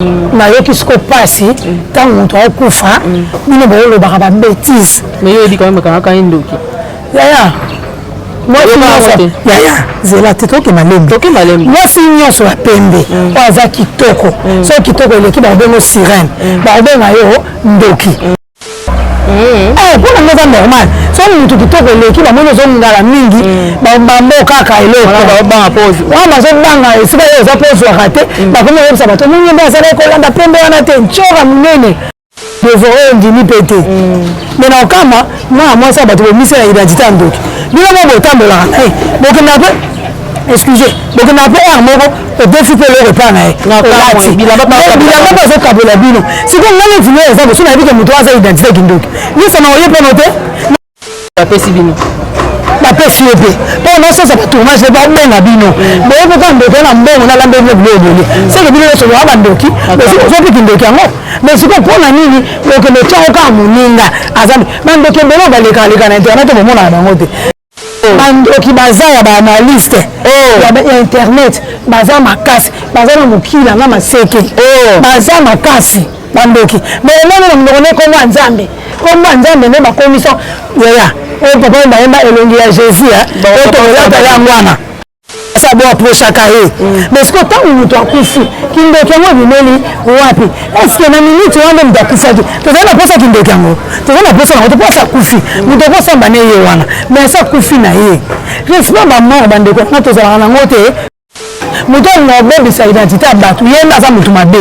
na yo qui se passe tant on doit kufa bino bolo ba bêtise mais yo dit quand même quand ndoki yaya moi yaya zela tetoke malembe moi si nyonso ya pembe oza kitoko so kitoko eleki ba bengo sirène ba benga yo ndoki pour nous normal so mutu kitoko eleki ba mono zo ngala mingi ba mboka ka eloko ba pose wa mazo banga esika yo za pose wa raté ba komo yebisa bato mungi mba sala ko landa pembe wana te nchora munene devoro ndini pété mais na kama moi ça bato mise na identité ndoki bino mo botambola ngai donc na pe excusez donc na pe armoko au défi pe le repas ngai lati bilamba pas zo kabola bino siko ngale vino eza bo sona bike muto aza identité kindoki ni ça na oye pe noter la pesi bino la pesi epe po na so ça ba tournage ba benga bino mais ko ka ndoki na mbongo na lambe le bleu c'est que bino so ba ndoki mais so pe kindoki yango mais siko pona nini ko le tchao ka muninga azambi ndoki mbelo ba leka na internet mo mona bango te bandoki baza ya ba analyste ya internet baza makasi baza na mokila na maseke baza makasi bandoki mais lelo na ndone ko nzambe ne ba commission ya papa mbayemba elongi ya Jésus to la ta ngwana ça doit approcher kae mais ce que tant mutu akufi kindoki yango bimeli wapi est-ce que na minute wana mutu akufa tu tozana posa kindoki yango tozana posa na posa kufi mutu posa bane ye wana mais ça kufi na ye respect ba mort bande ko na tozala na ngote mutu na bebisa identité abatu ye na za mutu mabe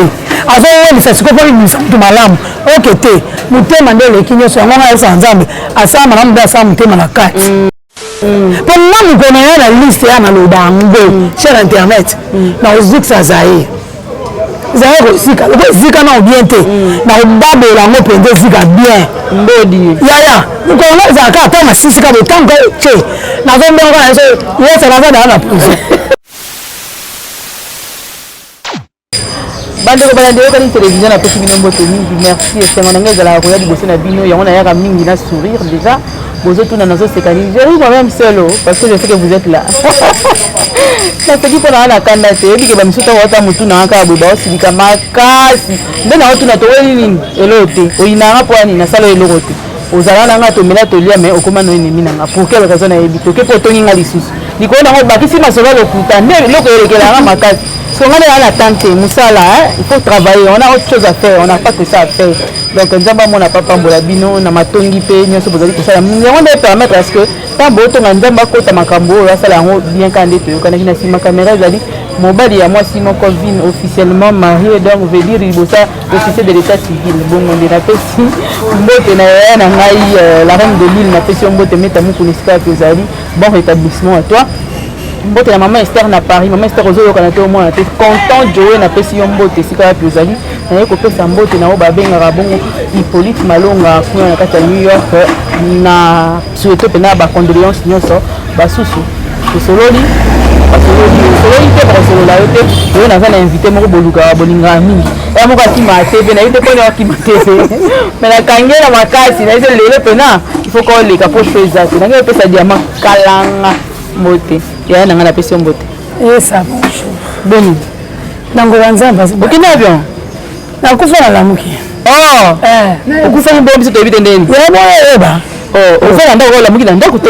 azo weli sa siko poli misa mutu malamu okete mutema ndele kinyoso yango na esa nzambe asama na muda sa mutema na kati pour moi nous connaissons la liste ya na lobango sur internet na ozik sa zae zika na bien te na babo la ngo pende zika bien mbodi yaya nous connaissons za ka ta masisi ka botango che na zombe ngo na so yesa na za na prison bande ko balande ko ni télévision na pesi binombo te mingi merci et c'est mon angé la ko ya liboso na bino yango na yaka mingi na sourire déjà vous êtes tous dans nos sécanies j'arrive quand même seul parce que je sais que vous êtes là ça te dit pour la kanda te dit que ba misuta wata mutu na ka buba osilika makasi ndena otu na to nini elote oyinanga po ani na sala elote ozala nanga to mela to lia mais okoma no ennemi nanga pour quelle raison na ebito ke poto nginga lisusu likona ngo bakisi masolo lokuta nde loko elekela makasi on a la tante musala il faut travailler on a autre chose à faire on n'a pas que ça à faire donc nzamba mona papa mbola bino na matongi pe nyoso bozali kusala on doit permettre à ce que tant boto nzamba kota makambo sala yango bien kande to kana kina sima caméra ezali mobali ya moi Simon Colvin officiellement marié donc veut dire ibosa officier de l'état civil bon on est la pesi mbote na ngai la reine de l'île na pesi mbote meta mukunisika kezali bon rétablissement à toi mbote ya maman Esther na Paris maman Esther ozo yokana te au moins te content Joe na pesi yo mbote sika ya pezali na yeko pesa mbote na o babenga bongo Hippolyte Malonga kuna na kati ya New York na souhaité pena ba condoléances nyonso basusu sololi te ba solola yote yo na vana invité moko boluka bolinga mingi ya moko akima TV na yote pona akima TV mais na kangela makasi na yote lelo pena il faut qu'on les capo chose ça na ngai pesa diamant kalanga mote ya na ngana pesi mbote ça bonjour boni nango nzamba bokina avion na kufa la muki okufa mbo biso to ebite ndeni ya bo eba ofela ndako la muki na ndako to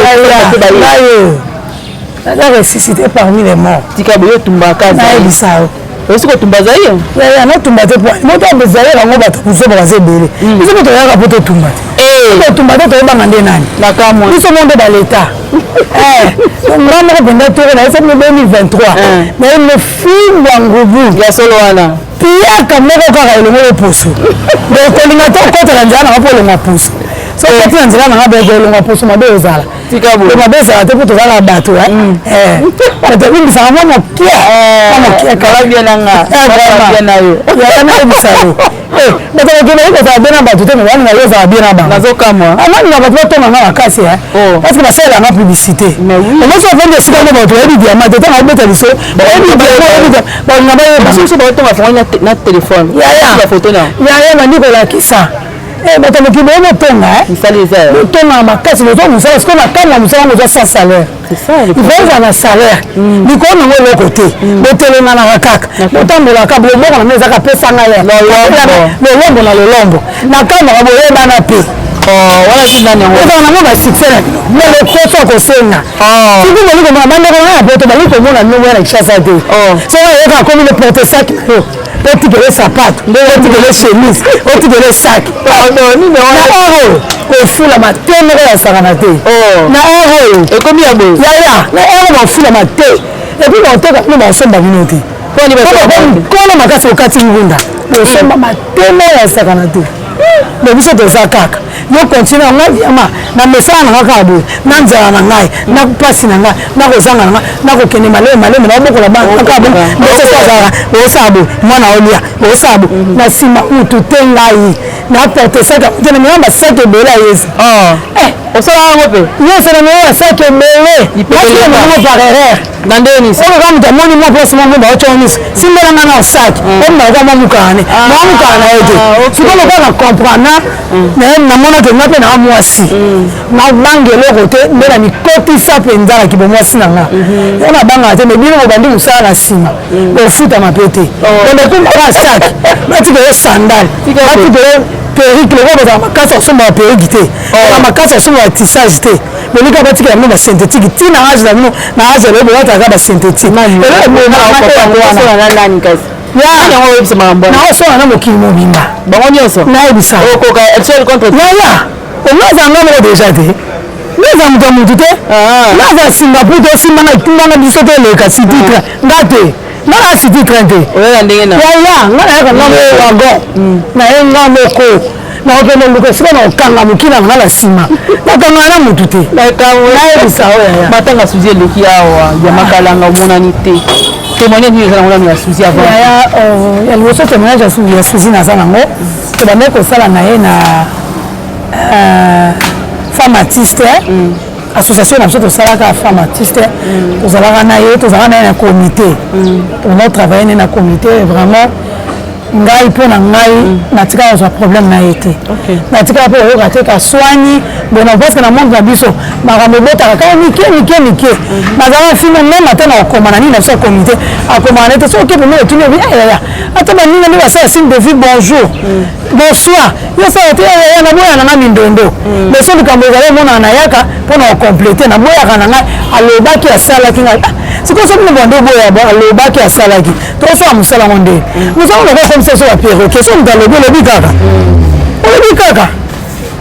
la ressuscité parmi les morts tika boyo tumba kaza na bisao osiko tumba zayo ya no tumba te po moto bezale bango bato kuzoba bazebele biso moto yaka poto tumba te tumba te to banga nde nani na kamwa biso monde ba l'état mama ko benda to na esa 2023 na le film wangubu ya solo wana pia kamoko kaka elongo poso donc kolinga to kota na njana hapo lenga poso so kati na njana na ba elongo poso mabe ozala tika bo mabe za te poto zala bato na to bimbi sa mama kia kala bien nanga bien na yo ya na bisalo bato bakena ko za bena bato te mwana na yo za bena ba nazo kamwa amani na bato to ngana makasi parce que ça la publicité mais oui on se fait des sika na bato ebi diamant te na beta biso ebi ba na ba yo ba so ba to ba fanya na téléphone ya photo na ya na ndiko la kisa bato mokibo otonga otonga makasi ozo mosala siko nakanga mosala ozo sans salaire il faut ezala na salaire likolo nango eloko te botelenganaka kaka botambolaka boboko nango ezaka pesanga ya lolombo na lolombo nakambaka boyebana pe ezala nango basuccès na bino me lekoso akosenga siki bolikoma bandeko na ya poto bali komona nongo ya na kishasa te soko eyeka komi le porte sac na yo otikele sapato otikele chemise otikele sac na ero kofulama te moko ya sakana te na ero ekomi ya boye yaya na ero bafulama te epuis baoteka bino basomba bino te kono makasi okati ngunda bosombama te moko ya sakana te me biso toza kaka yo continue yango yama na mesala na kaka boye na nzala na ngai na mpasi na ngai na kozanga na ngai na kokende maleme na obokola kaka boye ndesesazala osala boye mwana olia osala boye na nsima mutu te ngai na porte saka tena mena basaki ebele ayezi osala yango mpe nyonso na mena basaki ebele nakiyango par erreur na ndeni okoka mutu amoni mwa mposi mwa baotyonisi simbelanga na osaki omaka mamukana ne mamukana na ye te sikoyo lokola na comprendre namonaki nga mpe na mwasi nabanga eloko te nde na mikotisa mpenza na kibo mwasi na nga yo nabangaka te me bino bobandi mosala na nsima ofutama mpe te ondekumbaka saki batikele sandale batikele perike loko bazala makasi asombaka perike te na makasi asombaka tissage te bolika batikela bino basynthétique ntina age na bino na age eloko bataka basynthétique naosona na mokili mobimba bango nyonso nayebisa yaya omazanga moko deja te naza moto ya motu te naza singapour te osimbanga etumbanga biso te eleka sititre nga te nga na sititre te yaya nga nayaka nga moko wagon naye nga moko nakokende luka esika na okanga mokili na nga na nsima nakangana na motu te nayebisa oyo batanga suzi eleki awa ya makalanga omonani te témoignage nini eza nango nano ya suzi avant ya liboso témoignage ya suzi naza nango tobandaki kosala na ye na femme artiste association na biso tosalaka femme artiste tozalaka na ye na comité tona travaille ne na comité vraiment ngai mpo na ngai natikaka kozwa problème na ye te natikaka mpe oyoka te kaswani bona parceke na monde na biso makambo ebotaka kaka mike nazala filme meme ata na okoma na nini na biso ya comité akomaka na te so okepe mele etuni obi yaya ata baninga nde basala signe de vie bonjour bonsoir yo sala te yaya naboyana na mindondo mais so likambo ezali emonana nayaka mpo na okomplete naboyaka na ngai alobaki asalaki ngai sikoyo soki nobande oboya alobaki asalaki tosala mosala ngo nde mosala ngo komisa so ya perroquet so moto alobi olobi kaka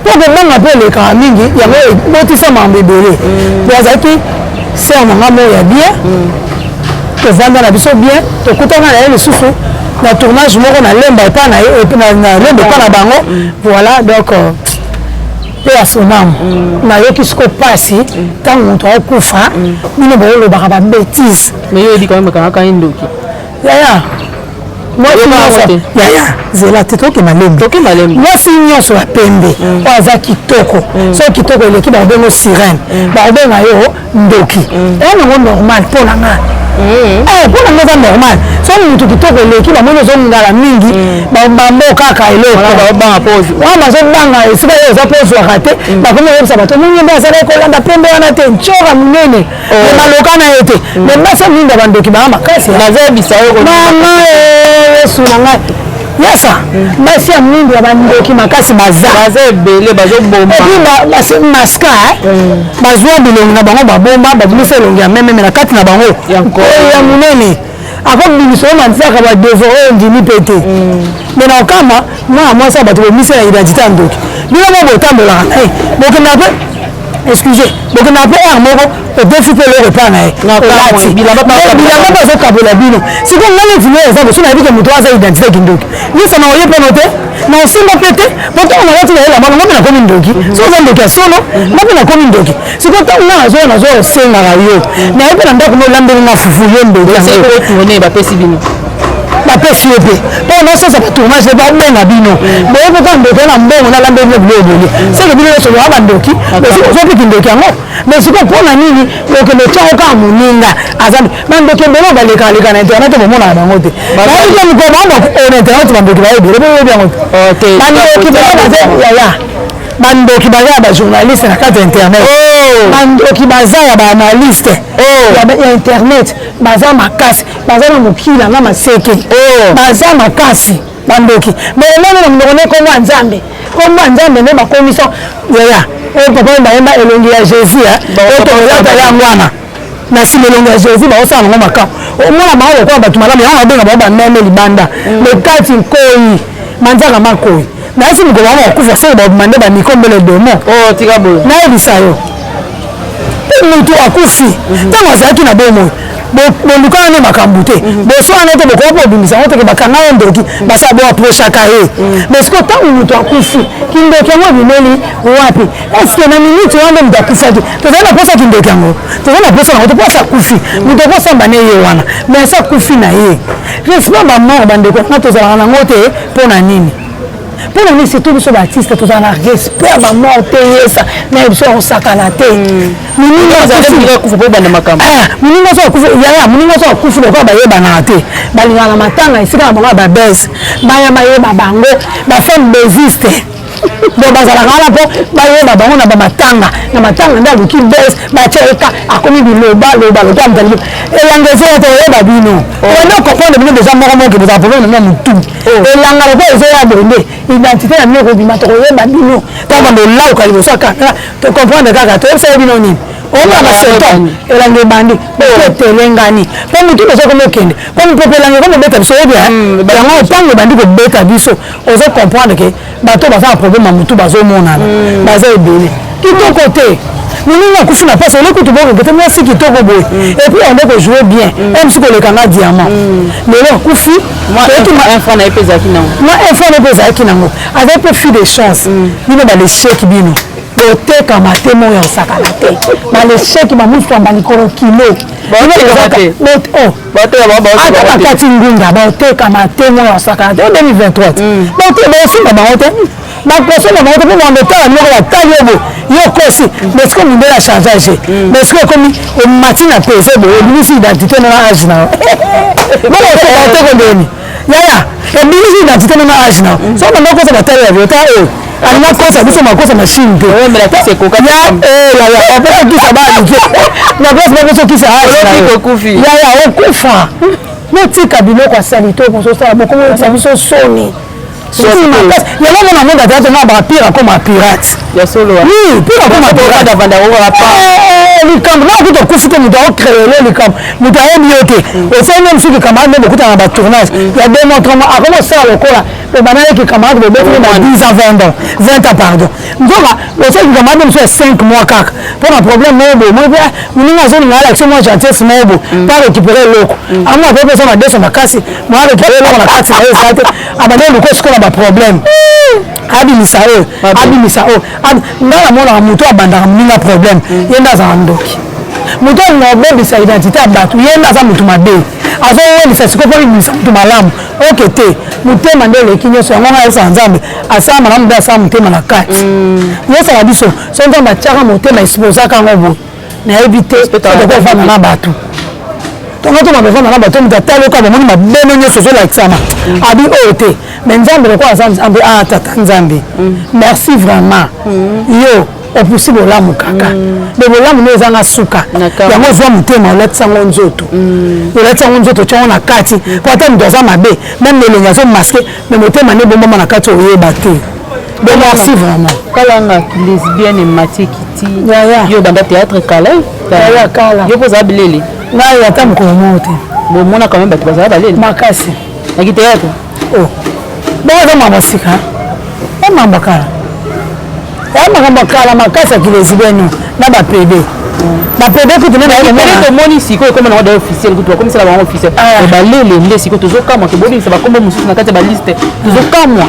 mpo kobanga mpe elekaka mingi yango ebotisa mambo ebele po azalaki ser nanga moko ya bien tovanda na biso bien tokutana na ye lisusu na tournage moko na lemba epa na lemba epa na bango voilà donc mpe ya sonamu nayoki siko pasi ntango moto akokufa bino boolobaka babétise mais yo oyebi kameme kangaka ye ndoki yaya zela te toke malembe mwasi nyonso ya pembe oyo aza kitoko so kitoko eleki bakobengo sirene bakobenga yo ndoki eya nango normal mpo na nga mpo na nga eza normal so mutu kitoko eleki bamoni ozongala mingi bambo kaka eloko bazobanga esika yo eza mpo ozwaka te bakomi oyebisa bato mingi mbe azala ekolanda pembe wana te ncora monene maloka na ye te me basi mingi ya bandoki banga makasi mama yesu na ngai yasa basi ya mingi ya bandoki makasi baza ebele bazobomba epui maska bazwa bilongi na bango babomba babimisa elongi ya mememe na kati na bango ya monene akobimisa oyo mantisaka badevore oyo ndimi mpe te me na okama mwana mwasi ya bato bomisa na identité ya ndoki bino mo botambolaka na ye bokenda mpe excusez bokenda mpe aire moko odefi mpe eloko epa na ye olati bilamba mpe azokabola bino sikoyo ngai influer eza boso nayebi ke moto aza identité kindoki nyosana oye mpeno te na osimba mpe te botongo nalati na ye lambano nga mpe nakomi ndoki soki oza ndoki ya solo nga mpe nakomi ndoki sikoyo ntango nga nazoya nazosengaka yo naye mpe na ndako mo olambeli nga fufu yo ndoki bapesi bino bapesi ye mpe mpo nasasa batournage ba obenga bino boye mpoka ndoki na mbongo nalambeli biloboli seke bino nyonso loa bandoki ozopiki ndoki yango mais siko mpona nini okende tiango kaka moninga azambi bandoki ebele balekaleka na internet bomonaka bango te naoke mikoba na internet bandoki bayebele boyebi yango te bandoki yaya bandoki baza ya bajournaliste na kati ya internet bandoki baza ya baanalyste ya internet baza makasi baza na mokili anga maseke baza makasi bandoki melelone na monoko ne kombo ya nzambe nde bakomiso yaya oyo papa bayemba elongi ya jésus otokolata yango wana na nsima elongi ya jésus baosala nango makambo omona bango lokola bato malamu yango babenga bao bameme libanda lekati nkoi manzaka makoi nasi mikoba wango wakufa seke babumande bamikombele demo nayebisa yo mutu akufi ntango azalaki na bomoi bolukana ne makambo te boswana te bokoka mpo obimisa ngo teke bakanga ye ndoki basala boaprochaka ye mais siko ntango mutu akufi kindoki yango ebimeli wapi eske na miniti wana mutu akufaki tozali na posa kindoki yango tozali na posa nango te posa akufi mutu akosamba ne ye wana mais asa akufi na ye respect bamort bandeko yango tozalaka nango te mpo na nini mpona nini surtout biso baartiste tozala na respect bamort te yesa na biso osakana te moninga so akufi lokola bayebanaka te balingaka na matanga esika na bango ya babese bayama yeba bango bafemme besiste donc bazalaka wana mpo bayeba bango na bamatanga na matanga nde aluki bese batiaka akomi biloba lokola mutali elanga ezoya te oyeba bino ende okomprendre bino deja moko moke bozala problème na mutu elanga lokola ezoya bonde identité na bino ekobima tokoyeba bino ntango bando olauka liboso ya kamera tokomprendre kaka toyebisa bino nini omaka seton elanga ebandi otelengani mpo mutu bozo komokende po mupepe elanga komobeta biso oyebi yango ntango ebandi kobeta biso ozo comprendre ke bato baza na problème ya mutu bazomonana baza ebele kitoko te moninga akufi na pasi oleki tobokeke te mwasi kitoko boye epuis onde kojoue bien emsi kolekanga diamant lelo akufi info na ye mpe ezalaki nango avec mpe fille de chance bino balesheki bino botekama te moyo osakana te balesheki bamuswamba likolo kilo ata bakati ngunga baotekama te moyo osakana te o 2023 baosimba bango te bakosomba bango te mpo bandetala biloko batali obo yo kosi mais siko mindele ya changeage mais siko ekomi omati na pese boye ebimisi identité nona age nao bokosoka te kondeni yaya ebimisi identité nona age nao so banda kosa batali ya viota oyo alina kosa biso makosa machine te apekakisa balike na place bakosokisa yaya okufa notika biloko asali to kososala bokomotisa biso soni yango mona monde ateyate nga bapire akoma apirate pire akoma likambo nakuta okufi te moto aocréele likambo moto ayebi yo te osali msuki camarade nde bokutana na batournage ya démontrement akoma osala lokola banaleki camarade bobeteli na 10 ans 20 ans pardon nzoka osali camarade mosu ya 5 mois kaka mpona problème mobo mope moninga azolinga alaction mwa gentillesse mobo pa récupéré eloko ango apepesa madeso makasi mwa récupéré eloko na kati na ye eza te abande luko sikola baproblème abimisa oyo nga namonaka moto abandaka moninga problème ye nde azala ndoki moto alinga obebisa identité ya bato ye nde aza motu mabe azowelisa siko mpo bimisa motu malamu oke te motema nde eleki nyonso yango nga yosala nzambe asala malamu nde asala motema na kati yosala biso so nzambe atiaka motema esposaka yango boye nayebi te tokofanda na bato tongo befanda na bato moto ataloka bamoni mabene nyonso ezolakisama abi oyo te mais nzambe lokola aza nzambe tata nzambe merci vraiment yo opusi bolamu kaka me bolamu nde ezanga suka yango ozwa motema olatisango nzoto tiango na kati po ata moto aza mabe meme elongi azomaske me motema nde bombama na kati oyeba te merci vraiment kalanga lesbienne matie kiti yo banda théâtre kala yo kozala bilele ngai ata mokolo moko te bomona quand même bato bazala balele makasi naki théâtre bokoza mamba sika emamba kala makambo kala makasi ya kilesibeno na bapede kutu tomoni sikoyo ekoma nango da officiel kutu bakomisala bango officiel balele nde sikoyo tozokamwa tobobimisa bakombo mosusu na kati ya baliste tozokamwa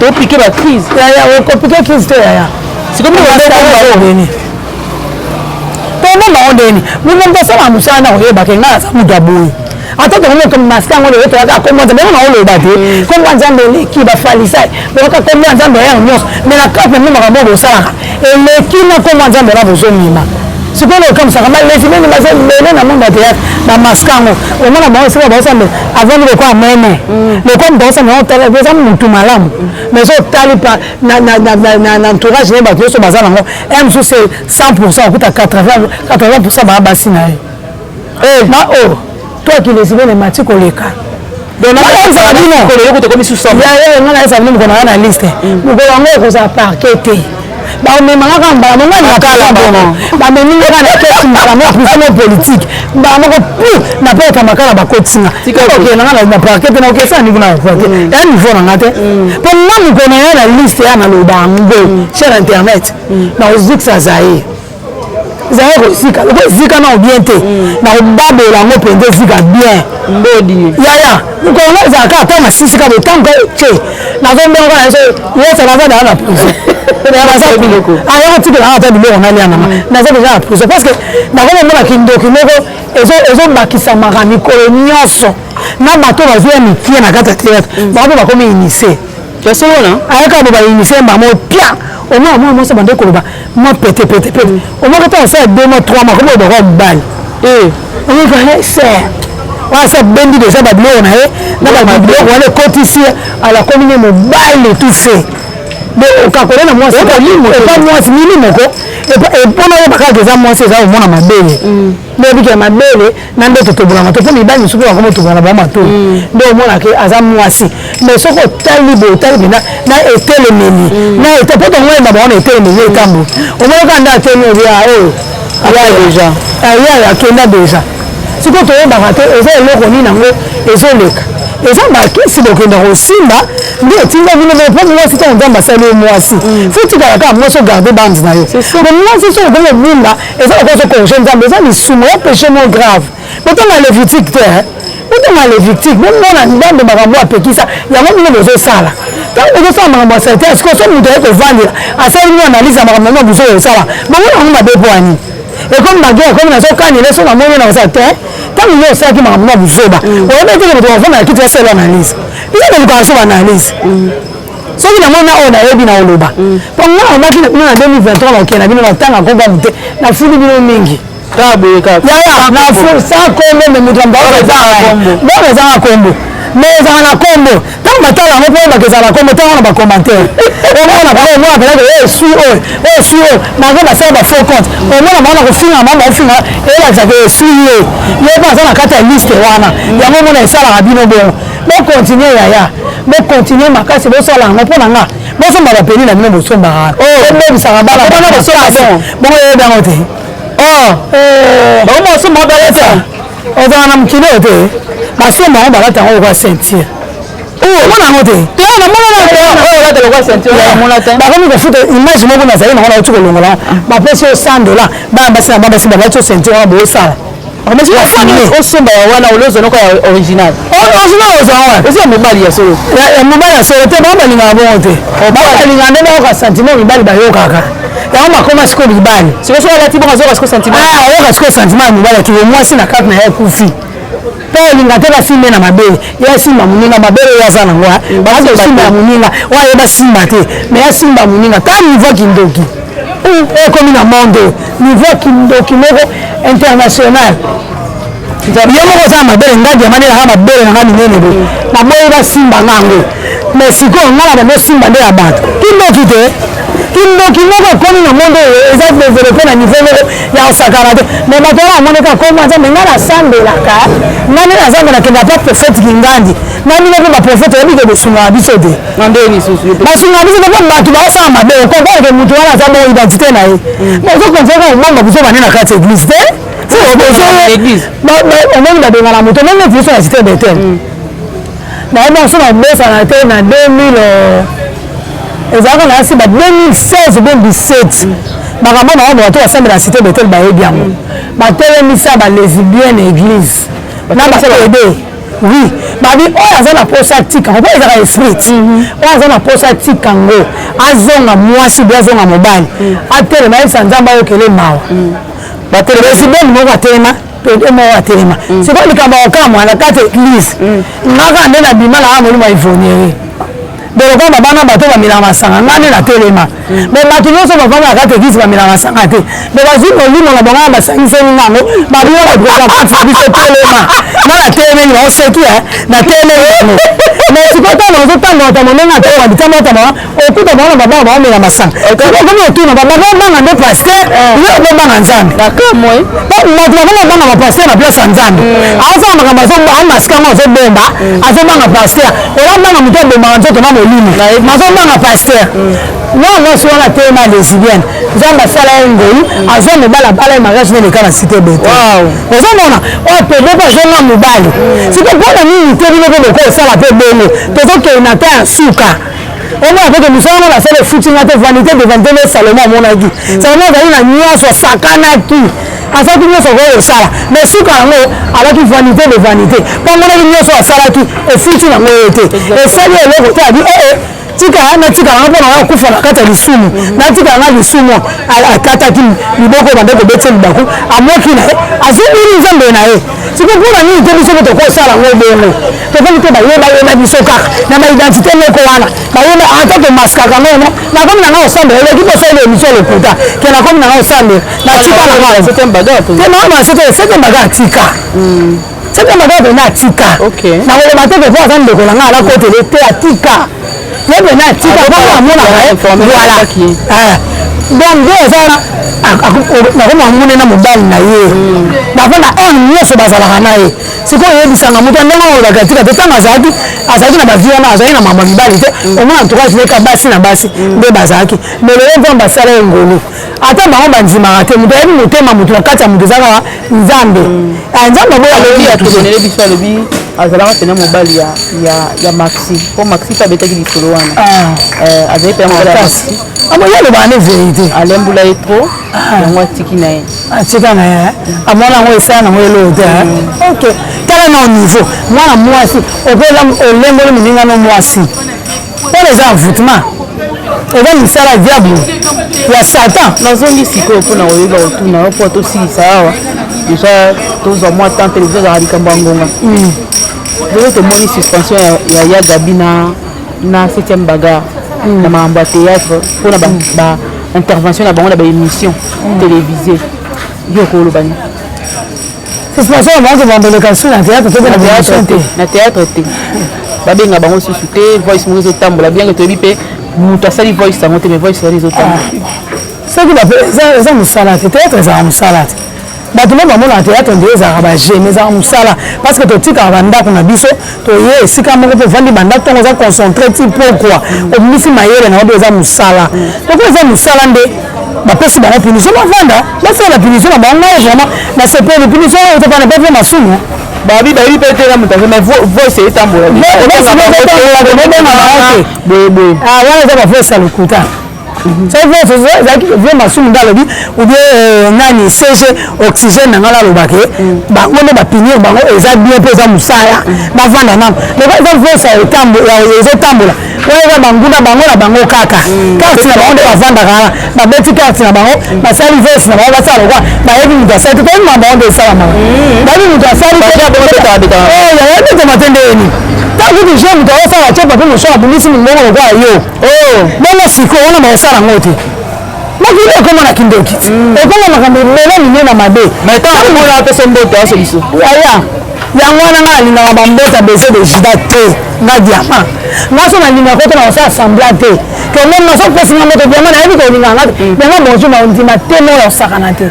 topike bacrise okopike crise te yaya sikoyooni tomona ondeni mino mbosala mosala na koyebake ngai aza mutu aboye ata tokomoto masque yango lelo toyaka kombo nzambe yango naoloba te kombo nzambe eleki bafalisai boyoka kombo nzambe yango nyonso mais na karte meme makambo bosalaka eleki na kombo nzambe na bozomima sikoyo okamusaka malesibeni bazelele na monde ya théâtre na masque yango omona bango esika baosambe avandi lokwa mene lokwa moto aosambe otala eza mutu malamu mais so otali pa na entourage ne bato nyonso baza nango e mosusu 100% okuta 80% baa basi na ye na o toi qui les ibene mati koleka donc naeza bino nga naeza bino mokona na liste mokolo yango ekozala parquet te bamemangaka mbala monganakala bono bamemingaka na kesi makambo prisonnier politique mbala moko pu na mpe etamakala bakotinga okendanga na parquet te na okesa niveau na parquet ya niveau nanga te mpo nga mokona ya na liste ya naloba yango sur internet na ozikisa zaye zaye kozika loko ezika na obien te na obabola yango mpenza ezika bien yaya mokolo ngo ezalaka ata masisika botango te nazombenga na so yesa naza daa na prison ayako tikelanga ata biloko nalia nanga naza deja na prison parce que nakomomona kindoki moko ezobakisamaka mikolo nyonso na bato bazwi ya mikie na kati ya théâtre bango bakomi initie ayaka bo bainitie mbamo pia omona mwana mwasi bande koloba mwa pete omaka ta osala 2 mois 3 mois komo obaka mobali omika ser wana sa bendi deja babiloko na ye na babiloko wana ekotisi ala komine mobali tout fait okakole na mwasi epa mwasi mili moko mpona oyebaka eza mwasi eza omona mabele nde obikela mabele na nde totobolama to mpo mibali misuku bakomo tobola na bango matoi nde omonake aza mwasi mais soki otali boye otali mpenza na etelemeli na ete mpo tongoyeba bango na etelemeli etambo omonaka nde atemi obia oyo aya akenda deja sikoyo toyebaka te eza eloko nini yango ezoleka eza bakisi bokenda kosimba nde etinga bino mpo mwasi ntango nzambe asali yo mwasi fotikala kaka mwasi ogarde bande na yo mwasi soki okomi obunda eza lokoso korge nzambe eza lisumu ya péché mo grave botonga lévitique te botonga lévitique bomona ndambe makambo apekisa yango bino bozosala ntango bozosala makambo asali te sikoyo so moto aye kovandela asali bino analyse ya makambo yango biso osala bamona yango mabe po ani ekomi bagere ekomi nazokanile so namoni na kosala te ntango yo osalaki makambo na buzoba oyebi teke moto bafanda na kiti asala analyse biso belukaka so baanalyse soki namoni na oyo nayebi na oloba mpo nga omaki bino na 2023 bakokende na bino batanga kombamu te nafuli bino mingi sa kombo me moto mbao ezanga kombo mais ezala na kombo ntango batala yango mpo oyebaka ezala na kombo ntango na bacommentaire omona bango omona pelaka esui oyo bango basala bafaux compte omona bango na kofinga bango baofinga eyelakisaka esui ye mpo aza na kati ya liste wana yango omona esalaka bino bongo bokontinue yaya bokontinue makasi bosala yango mpo na nga bosomba bapeni na bino bosombaka obebisaka bana bongo yeyebi yango te bango bosomba baleta ozala na mokili oyo te basomba yango balata yango lokwa ceinture omona yango te bakomi kofuta image moko nazali nango nauti kolongola yango bapesi yo $100 bana basi na bana basi balati yo ceinture wana boosala osomba wana olozonoko ya original ozala eza mobali ya solo mobali ya solo te bango balingaka bongo te balingaka nde bayoka sentiment mibali bayokaka yango bakoma sikoyo mibali sikoso alati bongo azoyoka sikoyo sentiment ayoka sikoyo sentiment ya mibali akili mwasi na karte na ye ekufi mpo olinga te basimbe na mabele ye simba moninga mabele oyo aza nango azosimba ya moninga oyo ayeba simba te mais asimba moninga ta niveau kindoki ekomi na monde niveau kindoki moko international ye moko oza na mabele ngadi yamanelaka mabele nanga minene bo naboyi basimba ngango mais sikoyo nga na bango simba nde ya bato kindoki te kindoki moko ekomi na monde oyo eza développe na niveau moko ya kosakana te mais bato wana amoneka komo nzambe nga nasambelaka nga nde nazambelaka pa prophète kingandi nga bino mpe baprophète oyebi ke bosungaka biso te basungaka biso mpe bato baosala mabe okomprendre ke motu wana aza bongo identité na ye mais ozokontinue komanga biso bane na kati église te omoni babenga na moto ndenge ti biso na cité betel nayebi biso na bosana te na 2000 ezalaka na yasi ba 2016 2017 makambo na wana bato basambela na cité betel bayebi yango batelemisa balesbienne église na bakede oui babi oyo aza na posa atika opo ezaka esprit oyo aza na posa atika yango azonga mwasi bi azonga mobali atelema yebisa nzambe ayokele mawa lesbienne moko atelema pede mo atelema c'est quoi likamba okamwa na kati église ngaka nde na bima na amoli ma ivoniere donc kwa bana bato bamila masanga ngane na telema mais bato nyonso bavanga na kati église bamila masanga te mais bazwi molimo na bango basangiseli ngango babio baduka kati ya biso telema nga na telemeli baoseki na telemeli mais sikotana ozotambola tamonenga te waditambolatama okuta bango na babanga baomela masanga okomi otuna babanga obanga nde paster ye obobanga nzambe bato babanga obanga bapaster na place ya nzambe azala makambo amaskango azobomba azobanga paster olabanga moto abombanga nzoto na molimo mazobanga paster mwasi wana telema lesbienne nzambe asala ye ngoi azwa mobali abala ye mariage neleka na cité bete ozomona oyo pede mpo azonga mobali siko mpona nini te bino mpe boko osala mpe bele tozokende na ta ya suka omona peke mosala ngo nasala efutinga te vanité de vanité nde salomo amonaki salomo azali na nyonso asakanaki asalaki nyonso okoyo osala mais suka yango alaki vanité de vanité mpo amonaki nyonso asalaki efuti nango ye te esali eloko te adi tika natika nanga mpona akufa na kati ya lisumu natika nanga lisumu akataki liboko bande kobetya libaku amoki na ye azobili nzambe na ye siko mpona nini te biso mpe tokosala ngo bongo tokomi te bayeba biso kaka na baidentité moko wana bayeba ata tomaskaka ngono nakomi nanga osambe eleki posala émission lokuta ke nakomi nanga osambe natika nanga baga atika sete baga pena atika nakoloba te kepo aza ndeko nanga alakotele te atika yebe na tika bana mona voilà donc ndio sana nakoma mune na mobali na ye bafana nyonso bazalaka na ye sikoyo oyebisanga moto ndenge olobaka tika te ntango azalaki na bavie wana azalaki na mama mibali te omona entourage neka basi na basi nde bazalaki mais lelo nzambe asala ye ngolu ata bango bandimaka te moto ayebi motema moto na kati ya moto ezaka nzambe nzambe boyalobi biso alobi azalaka pena mobali ya maxi mpo maxi mpe abetaki lisolo wana azali pena mobali ya maxi amoyalobaka ne vérité alembula ye trop yango atiki na ye atika na ye amona yango esala nango eloo te ok tala na niveau mwana mwasi olemboli moningano mwasi oyo eza envoûtement eza misala diable ya satan nazongi sikoyo mpona koyeba otuna yo mpo tosilisa awa déjà tozwa mwa temps televizio ezalaka likambo ya ngonga lelo tomoni suspension ya Gabi na 7e bagarre na makambo ya théâtre mpona baintervention na bango na baémission télévisée yo kolobani suspension bango bambeleka su na théâtre te na théâtre te babenga bango susu te voice moko ezotambola bien que toyebi mpe moto asali voice yango te mais voice wana ezotambola soki eza mosala te théâtre ezalaka mosala te bato mpe bamona na théâtre nde ezalaka bagene ezalaka mosala parce que totikaka bandako na biso toye esika moko mpe ovandi bandako ntongo eza concentré ti pourkui obimisi mayele na obe eza mosala toko eza mosala nde bapesi bango punition bavanda basala punition na bango ngai vraiment na sepeli punition oyo topana pe mpe masumu babi pe te na moto mais voice etambola boye wana eza bavoice ya lokuta ezalaki vie masumu nde alobi obie nani sege oxygène na ngai alobake bango nde bapinir bango eza bien mpe eza mosala bavanda nano loko eza voice ezotambola oyo eza banguna bango na bango kaka carte na bango nde bavandaka wana babeti carte na bango basali voice na bango basala lokwa bayebi moto asali te toyebi ma bango nde esalamaka bayebi moto asali yayebetema te ndeni takuti je moto aosala cepa mpe moso abungisi mbongo lokwa yo bongo sikoyo wana baosala yango te makili ekoma na kindoki ti ekoma makambo lelo mine na mabe maitangomona apesa mboto aso biso aya yango wana nga nalingaka bambota bese de jida te nga diama nga so nalingaka koto na kosala sambla te kenge naso pesinga moto diama nayebi kolingaka nga te yanga bonjour na ondima te moyo osakana te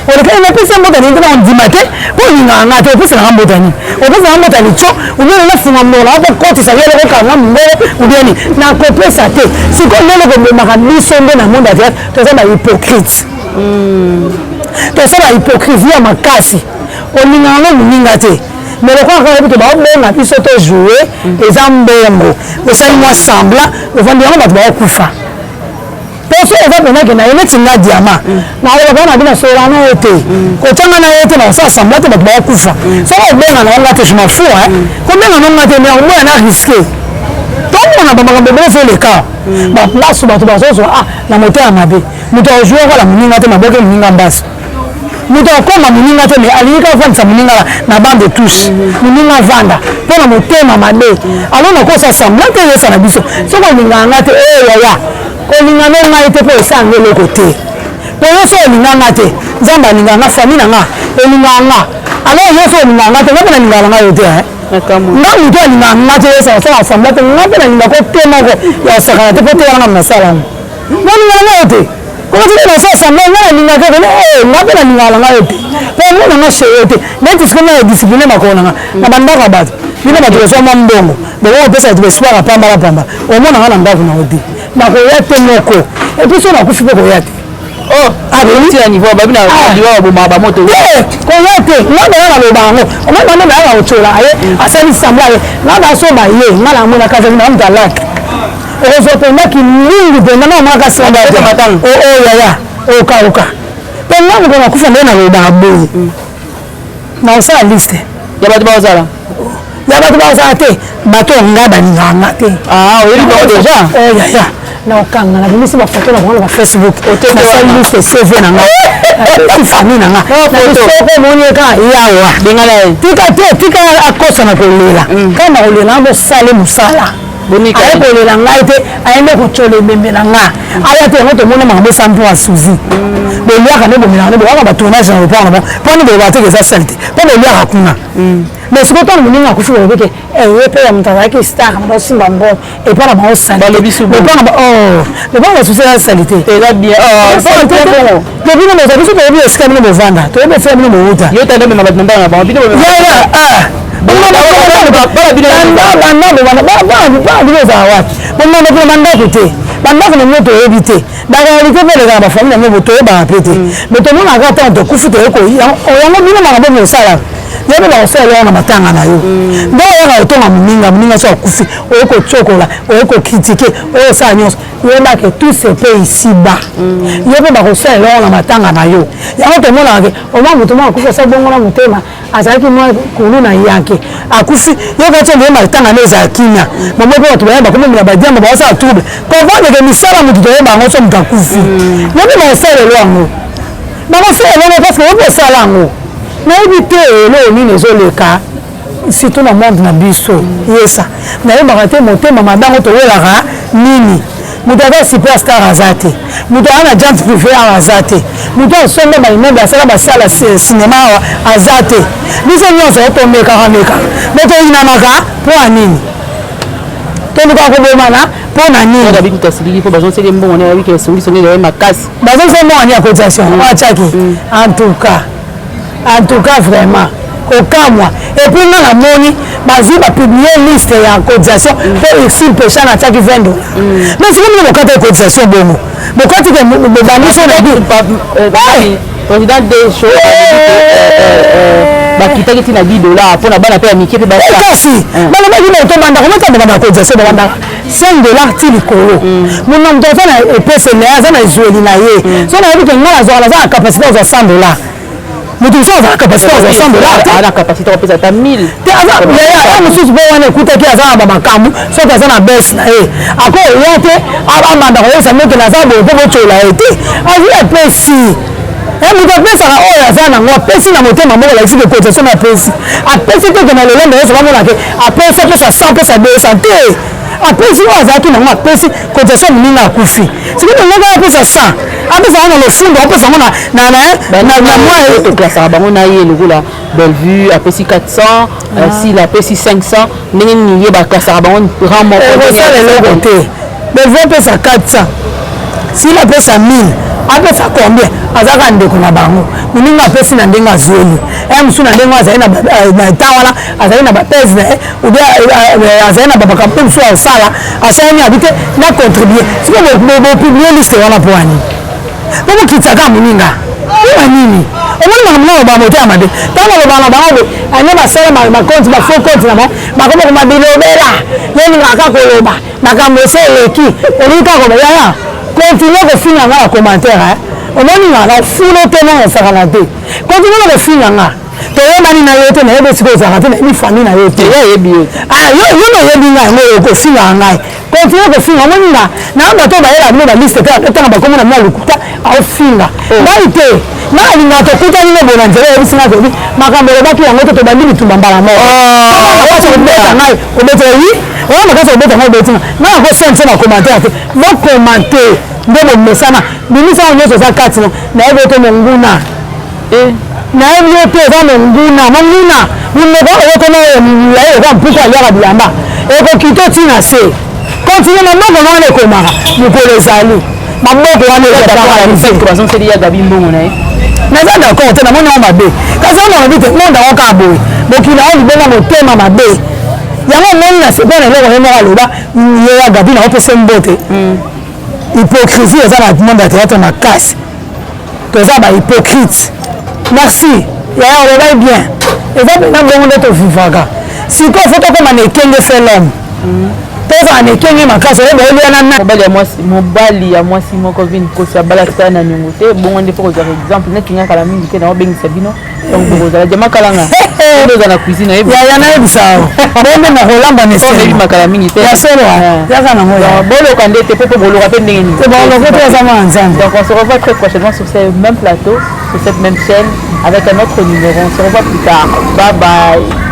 olekali napesa mbota nini tena ondima te mpo olingaka nga te opesanaka mbota nini opesanaka mbota lico ubieni nafunga mbongo ako kotisa ye eloko kanga mbongo ubieni nakopesa te sikoyo ndenge kobomaka biso nde na monde ya théâtre toza bahypocrite toza bahypocrisie ya makasi olingaka ngo moninga te mais lokola kaka yebi to baobonga biso tojoue eza mbongo osali mwa sambla ovandi yango bato baokufa poso eza penake na ye neti nga diama nakolaka na bino sola na ye te kotanga na ye te nakosala sambla te bato baokufa soko obenga na onga te je m'en fous kobenga na onga te mais oboya na risque tomona bamakambo ebele fe leka baplace bato bazozoa na motema mabe moto ajoue kola moninga te maboke moninga mbasi moto akoma moninga te mais alingaka avandisa moninga na bande touche moninga avanda mpona motema mabe alors nakosa semblant te yesa na biso soki olinganga te yaya kolinganga ngai te mpo esanga eloko te po yo so olinganga te nzambe alinganga famille na nga elinganga alors yo so olinganga te nga mpe nalingaka nga yo te nga moto alingaka nga te yesaka sala semblant te nga mpe nalingaka te moko ya sakana te mpo teyanga nasalanga nalingaka nga yo te kokotika na sasa nga nalingaka te nga mpe nalingaka nga yo te po ngo nanga chérie te neti sikoyo na discipline makolo nanga na bandako bato bino bato basoma mbongo bongo opesa bato bespoir apambala pambala omonanga na ndako na yo te nakoya te moko epuis so nakufi mpe koya te koya te nga baya naloba yango omana baya naocola aye asali sambla ye nga basoba ye nga namona kazali na mutu alake ozopendaki mingi mpenza na omonaka siyaya okauka mpe nga moko nakufa nde naloba boye naosala liste ya bato baozala ya bato bazala te bato nga balinganga te yaya naokanga nabimisi bafoto na bango na bafacebook nasali liste cv na nga apesi famille na nga soko omonieka yawa tika akosa na kolela kaka na kolela nga bosale mosala aye kolela ngai te ayende kocola ebembe na nga aya te yango tomoni makambo esa mpo asuzi boliaka nde bomelaka nde boyaka batonage na lopango na bango mponi boyeba teke eza sali te mpo boliaka kuna mais siko tana moninga akufi bolobeke ye mpe ya moto azalaki star na basimba mbongo epana bango salipana basusi eza sali te bino boza biso toyebi esika bino bovanda toyebi efela bino bowuta bino ezala wapi bomanda pena bandako te bandako na bino toyebi te barealité mpe elekaka bafamile na bino toyebaka mpe te mais tomonaka ntango tokufi yango bino makambo mosala yebe bakosala eloko na matanga na yo nde oyaka otonga moninga so akufi oye kocokola oye kokritike oye osala nyonso yebake tout se peut ici bas ye mpe bakosala eloko na matanga na yo yango tomonaka ke oma moto mo akufi asa bongo na motema azalaki mwa kulu na yake akufi yokati oye matanga nde ezala kimia momo mpe bato bayeba bakomemela badiamba bakosala trouble kovandeke misala moto toyeba yango so moto akufi ye mpe bakosala eloko yango bakosala eloko parce que yo mpe osala yango nayebi te eloko nini ezoleka surtout na monde na biso yesa nayebaka te motema mabango toyelaka nini moto aza superstar aza te moto aza na agent privé awa aza te moto asomba baimeble asala basala cinéma awa aza te biso nyonso otomekaka moto oyinamaka mpo ya nini tolukaka kobomana mpo na nini bazosala mbongo ni ya cotisation atiaki en tout cas vraiment okamwa epuis nga namoni bazwi bapiblie liste ya cotisation mpo exil pecha na atiaki $20 mais sikoyo mino bokata ya cotisation bongo bokati ke bobamiso na président des choses bakitaki ntina $10 mpona bana mpe ya mike mpe kasi balobaki na otobandaka motandaka bacotisation babandaka $5 ti likolo mona moto aza na epesele aza na ezweli na ye so nayebi ke nga nazwaka naza na capacité ozwa $100 moto mosusu azala capacité ozwa $100 yaya mosusu mpe wana ekutaki aza na bamakambo soki aza na bese na ye ako oya te abandaka oyesa meke naza boye mpo bocola ye te azwi apesi moto apesaka oyo aza nango apesi na motema moko lakisi ke cotisation na apesi apesi teke na lolendo nyonso bamonake apesi apesa 100 apesa 200 te apesi oyo azalaki nango apesi cotisation moninga akufi sikoyo ngaka apesa 100 apesa ngo na lofundo apesa ngo na mwa bango na ye lokola Bellevue apesi 400 s'il apesi 500 ndenge nini ye baklasaka bango rang mokosala eloko te Bellevue apesa 400 s'il apesa 1000 apesa combien azalaka ndeko na bango moninga apesi na ndenge azweli mosusu na ndenge azali na etat wana azali na bapese na ye oubien azali na babaka mpe mosusu asala asalani abi te na contribue siko bopiblie liste wana mpo wani po bokitaka moninga oya nini omoni makambo na loba mote ya mabe ntango aloba na bango ane basala bakonti bafaux konti na bango bakomokoma bilobela yeningaka koloba makambo ese eleki olingi kaka koba yaya continue kofinga nga na commentaire omoni nga na fulo te na osakana te continue na kofinga nga toyebani na yo te nayebi esika ozalaka te nayebi famille na yo te yo noyebi ngai yango okofinga ngai continue kofinga omoni nga na bato bayela bino baliste te atanga bakomi na mina lukuta aofinga ngai te na alinga tokutani no bona nzela ya bisinga tobi makambo lobaki yango to tobandi bitumba mbala moko obeta yi oyo makasi obeta ngai obetinga na ako sense na commentaire te mo commenter nde bomesana bimisa oyo nyonso eza kati no nayebi ote monguna nayebi ote eza monguna monoko oyokona mulayi oka mpuku aliaka bilamba ekokito ntina se continue na mbongo na wana ekomaka mokolo ezali maboko wana naza d'accord te namoni yango mabe kasi yango mabe te monde yango kaka boye mokili yango libonga motema mabe yango moni na sepa na eloko ye moko aloba ye ya gabi na opesa mbote hypocrisie eza na monde ya théâtre makasi toza bahypocrite merci yaya olobai bien eza mpena bongo nde tovivaka sikoyo fo tokoma na ekenge fe l'homme tozala na ekenge makasi oyeba oliana na mobali ya mwasi moko vini kosi abala tala na niongo te bongo nde fo kozwa exemple neti nga kala mingi te na obengisa bino donc bokozala jama kalanga oza na cuisine yaya nayebisa bonde na kolamba nesebi makala mingi te yasolo yaka nango boloka nde te po boloka pe ndenge nini boloko te eza mwana nzambe donc on se revoit très prochainement sur ce même plateau sur cette même chaîne avec un autre numéro on se revoit plus tard bye bye